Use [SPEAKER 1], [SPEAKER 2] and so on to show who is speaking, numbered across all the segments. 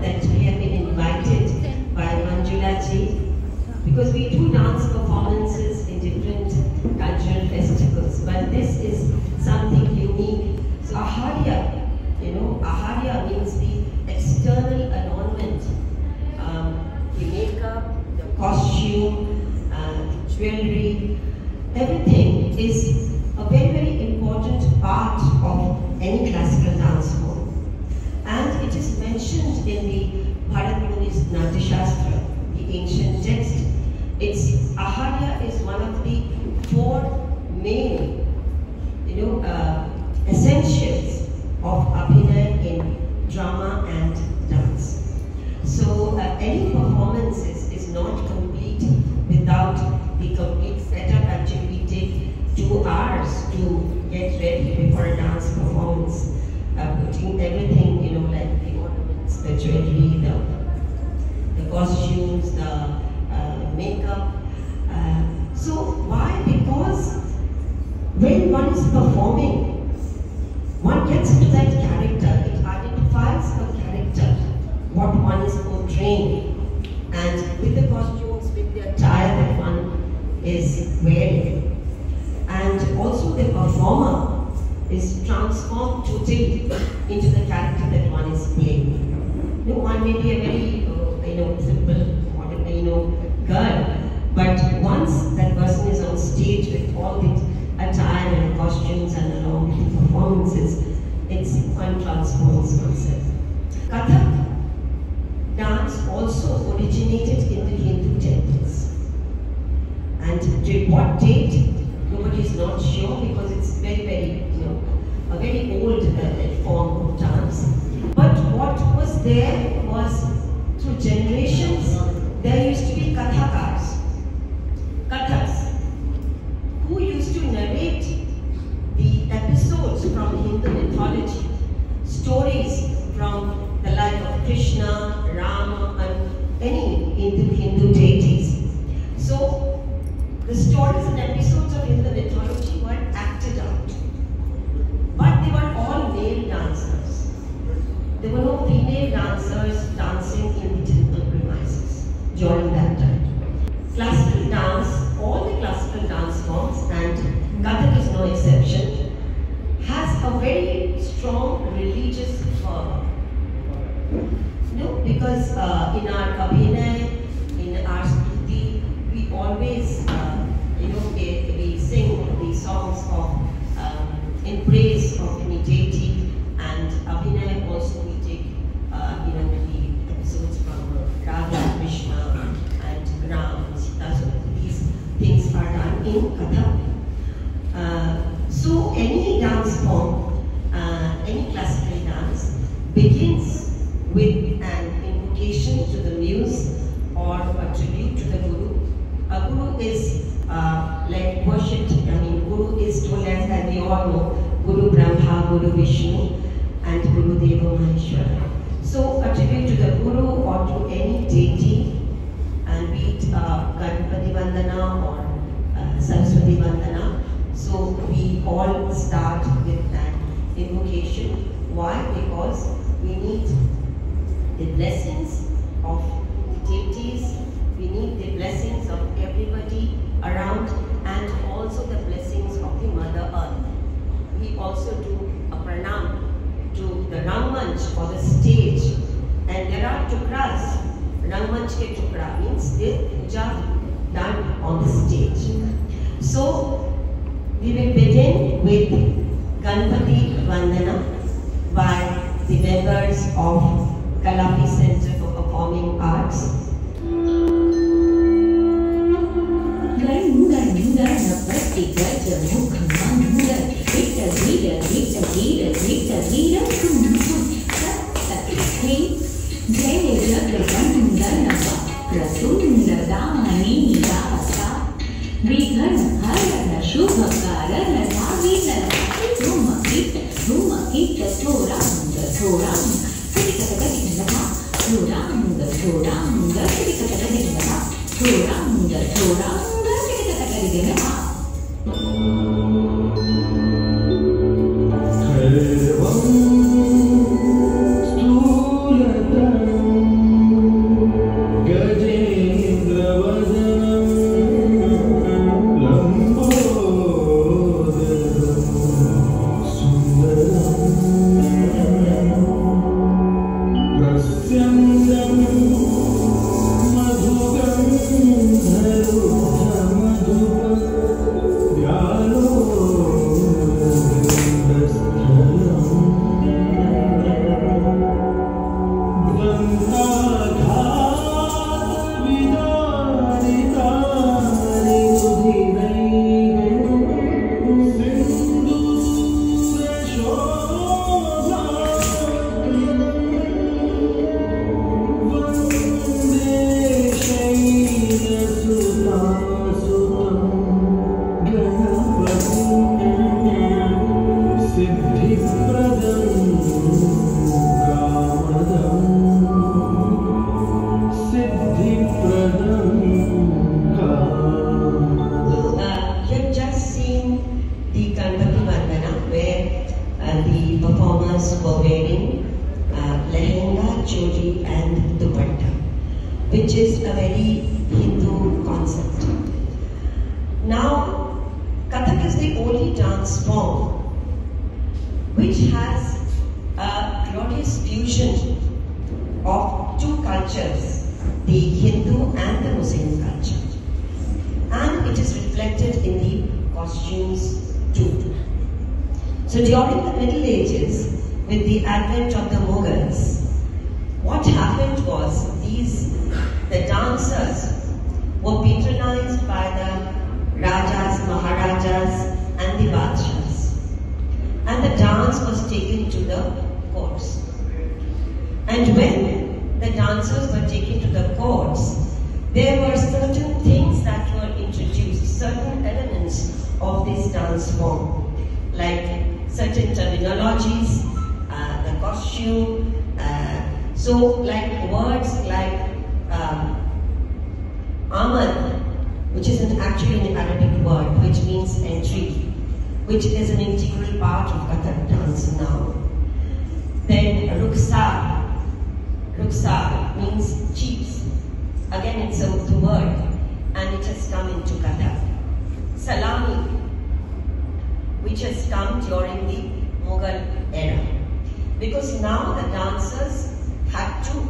[SPEAKER 1] that we have been invited by Manjula ji, because we do dance performances in different cultural festivals, but this is something unique. So aharya, aharya means the external adornment, the makeup, the costume, jewelry, everything is a very, very important part of any classical dance form. And it is mentioned in the Bharat Muni's Natya Shastra, the ancient text. Its aharya is one of the four main, essentials of abhinay in drama and dance. So any performance is not complete without the complete setup. Actually, we take 2 hours to get ready before a dance performance, putting everything, like the ornaments, the jewelry, the costumes, the makeup. So why? Because when one is performing, one gets into that character. It identifies a character, what one is portraying, and with the costumes, with the attire that one is wearing. And also the performer is transformed totally into the character that one is playing. One may be a very, simple, girl, but once that person is on stage with all the attire and costumes and along with the performances, one transforms oneself. Kathak dance also originated in the Hindu temples. And to what date? Nobody is not sure, because it's very, very, a very old form of dance. But what was there was, through generations, there used to be kathakars, kathaks, who used to narrate the episodes from Hindu mythology, stories from the life of Krishna, Rama, and any Hindu deities. So, the stories and episodes of Hindu mythology were acted out, but they were all male dancers. There were no female dancers dancing in the temple premises during that time. Classical dance, all the classical dance forms, and Kathak is no exception, has a very strong religious fervor. Because in our abhinay, in our stuti, we always we sing the songs of in praise of any deity, and abhinay also we take the episodes from Radha, Krishna, and Ram, Sita. So these things are done in Kathak. So any dance form, any classical dance, begins with an invocation to the muse or a tribute to the guru. A guru is like worshipped. Guru is told as we all know, Guru Brahma, Guru Vishnu, and Guru Deva Maheshwara. So a tribute to the guru or to any deity, and be it Ganpati Vandana or Saraswati Vandana. So we all start with that invocation. Why? Because we need the blessings of the deities, we need the blessings of everybody around, and also the blessings of the Mother Earth. We also do a pranam to the Rangmanch or the stage, and there are tukras. Rangmanch ke tukra means the puja done on the stage. So we will begin with Ganpati Vandana by the members of Kalapi Center for Performing Arts.
[SPEAKER 2] Hey,
[SPEAKER 1] a very Hindu concept. Now, Kathak is the only dance form which has a glorious fusion of two cultures, the Hindu and the Muslim culture. And it is reflected in the costumes too. So during the Middle Ages, with the advent of the Mughals, what happened was the dancers were patronized by the Rajas, Maharajas and the Badshahs. And the dance was taken to the courts. And when the dancers were taken to the courts, there were certain things that were introduced, certain elements of this dance form, like certain terminologies, the costume, so like words like Amad, which is actually an Arabic word, which means entry, which is an integral part of Kathak dance now. Then Rukhsar means chiefs. Again, it's the word, and it has come into Kathak. Salami, which has come during the Mughal era. Because now the dancers had to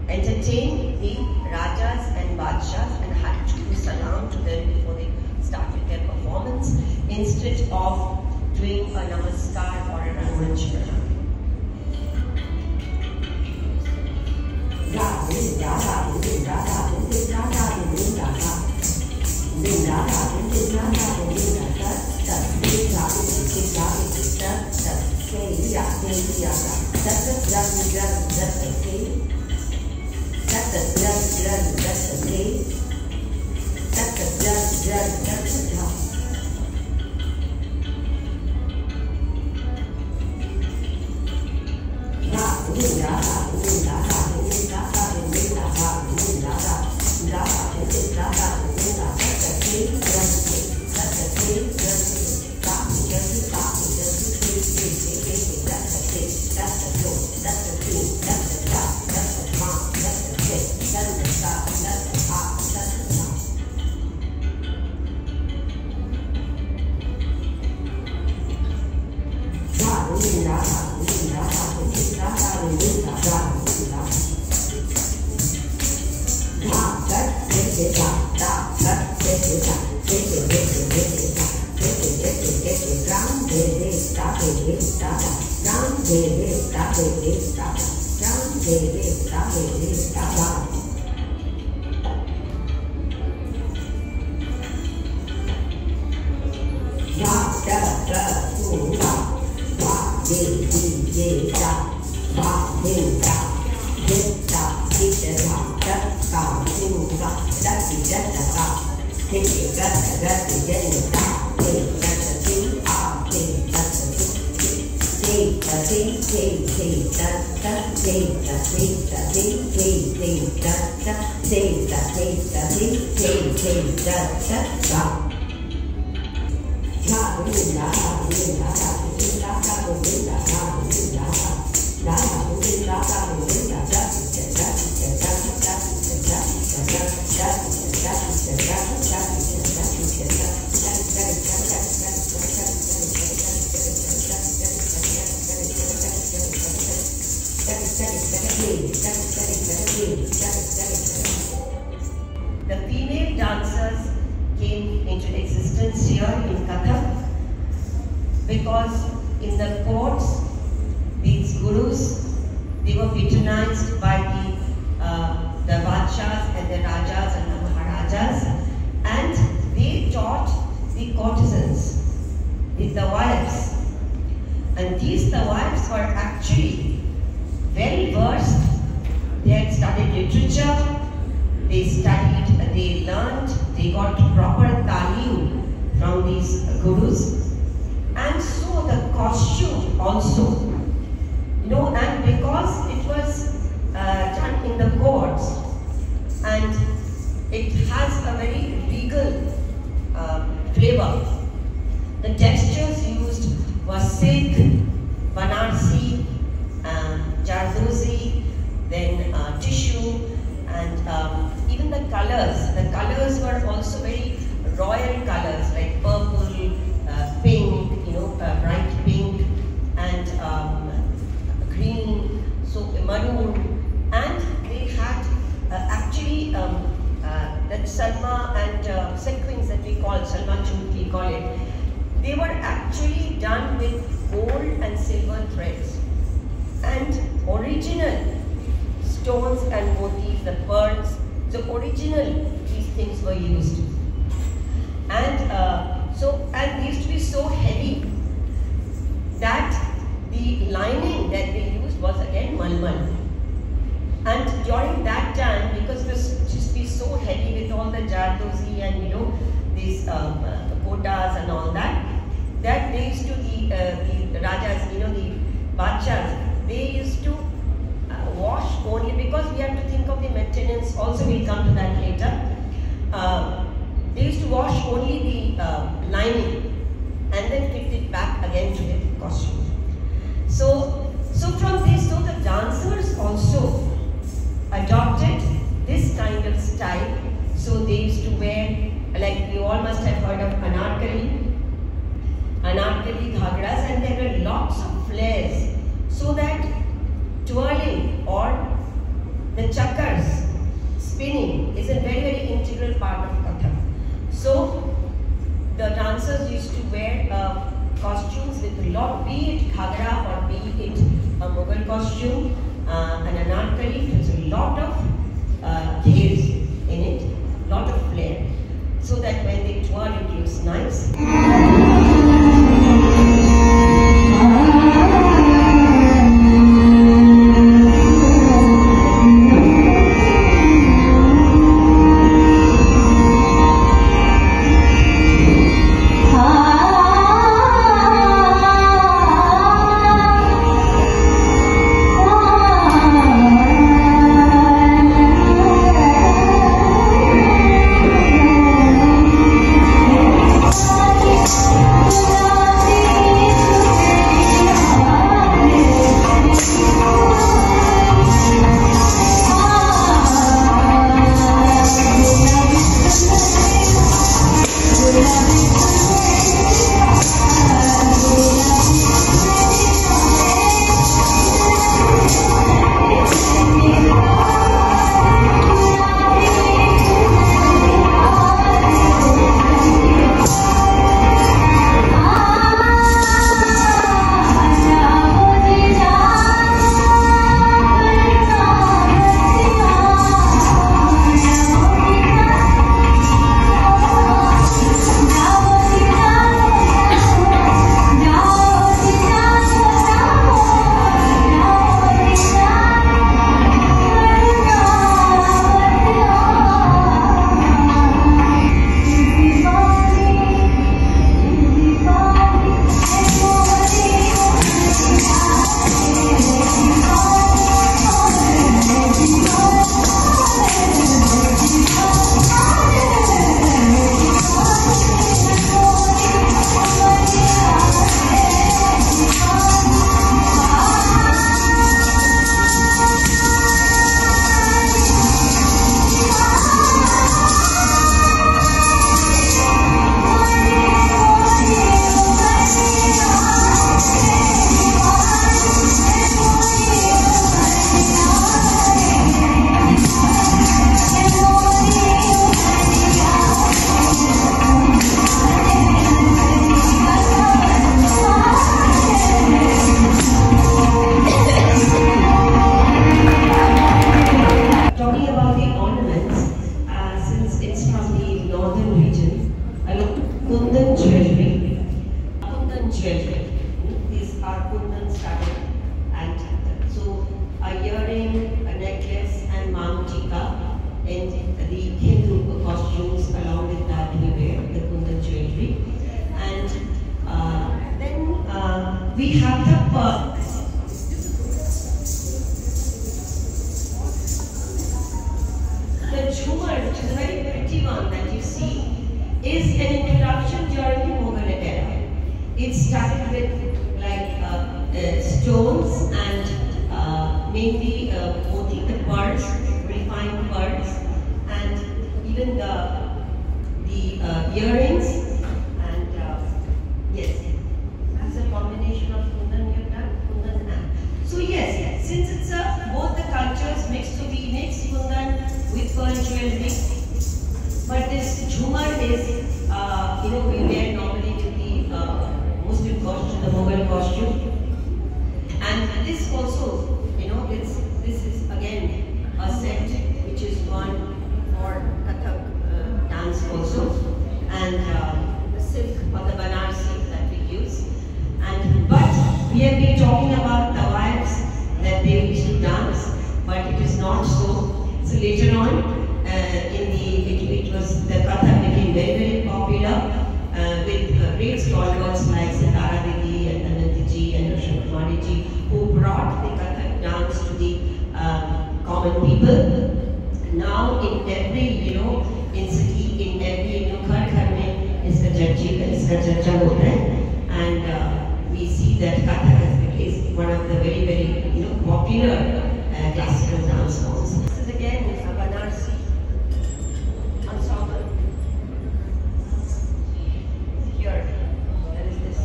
[SPEAKER 1] entertain the Rajas and Badshahs and had to do salam to them before they started their performance, instead of doing a namaskar or a ranganjana. The female dancers came into existence here in Kathak because in the courts, these gurus, they were patronized by the Badshahs and the Rajas and the Maharajas, and they taught the courtesans, the wives. And these wives were actually very versed. They had studied literature, they learned, they got proper talim from these gurus. And so the costume also, and because it was done in the courts, and it has a very regal flavor. The textures used were silk, Banarsi, Jardozi, then tissue, and Salman Chut we call it, they were actually done with gold and silver threads. And original stones and motifs, the pearls, the original these things were used. And and they used to be so heavy that the lining that they used was again malmal. And during that time, because it was just be so heavy with all the jardozi and these kotas and all that, that they used to the rajas, the badshahs, they used to wash only, because we have to think of the maintenance. Also, we'll come to that later. They used to wash only the lining and then fit it back again to the costume. So from this, the dancers also adopted this kind of style. So they used to wear, like you all must have heard of anarkali ghagras, and there were lots of flares, so that twirling or the chakras, spinning, is a very, very integral part of Kathak. So the dancers used to wear costumes with a lot, be it ghagra or be it a Mughal costume, an anarkali. There's a lot of gears in it, lot of flair, so that when they twirl it looks nice. We have the pearls. The jhumar, which is a very pretty one that you see, is an introduction during the Mughal era. It started with like stones and mainly motif, the pearls, refined pearls, and even the earrings. Yes, that's a combination of kundan you have done, kundan and. So yes, since it's both the cultures mixed, so we mix kundan with pearl jewelry. But this jhumar is silk or the Banarsi that we use. But we have been talking about the wives that they used to dance, but it is not so. So later on, it was the Kathak became very, very popular with great scholars like Sitara Didi and Anandiji and Roshan Kumari ji, who brought the Kathak dance to the common people. Now in every, in city, in every, घर घर में इसका चर्चा होता है, and we see that Kathak is one of the very, very, popular classical dance forms. This is again a Banarsi ensemble. Here, there is this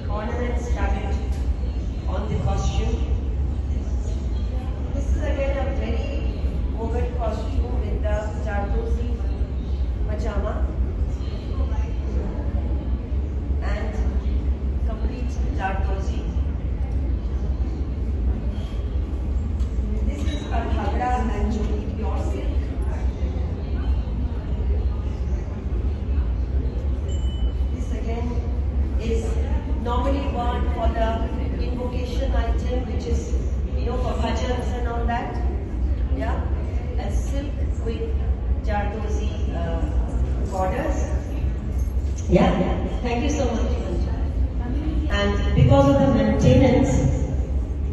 [SPEAKER 1] ornament studded on the costume. This is again a very woven costume with the Jardozi pajama and complete Jardozi. This is a Ghagra and Choli pure silk. This again is normally worn for the invocation item, which is, for bhajans and all that. Yeah, and silk with Jardozi borders. Yeah, thank you so much. And because of the maintenance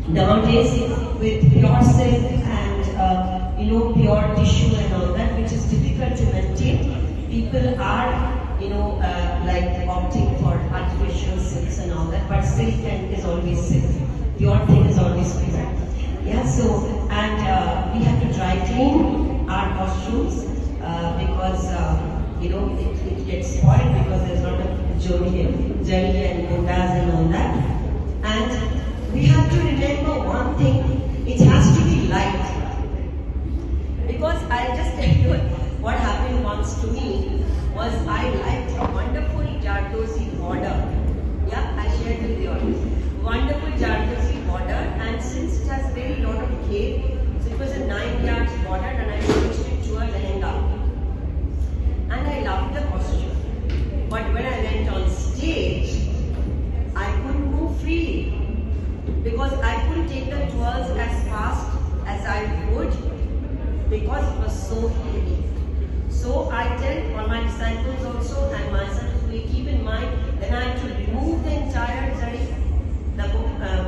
[SPEAKER 1] nowadays with pure silk and pure tissue and all that, which is difficult to maintain, people are like opting for artificial silks and all that, but silk is always silk. Pure thing is always pure. Yeah, so and we have to dry clean our costumes because it gets spoiled because there's a lot of jari and bundas and all that. And we have to remember one thing: it has to be light. Because I'll just tell you what happened once to me was I liked a wonderful Jardozi border. Yeah, I shared with you all. Wonderful Jardozi border, and since it has very lot of cape, so it was a 9 yards border, and I switched it to a lehenga. And I loved the costume. But when I went on stage, I couldn't move freely because I couldn't take the twirls as fast as I would because it was so heavy. So I tell all my disciples also and myself, we keep in mind that I have to remove the entire zari, the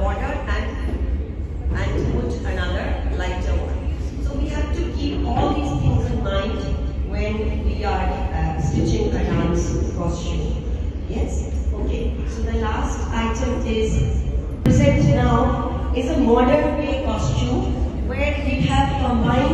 [SPEAKER 1] border, and put another lighter one. So we have to keep all these things in mind when we are stitching a dance costume. Yes? Okay. So the last item is present now is a modern day costume where we have combined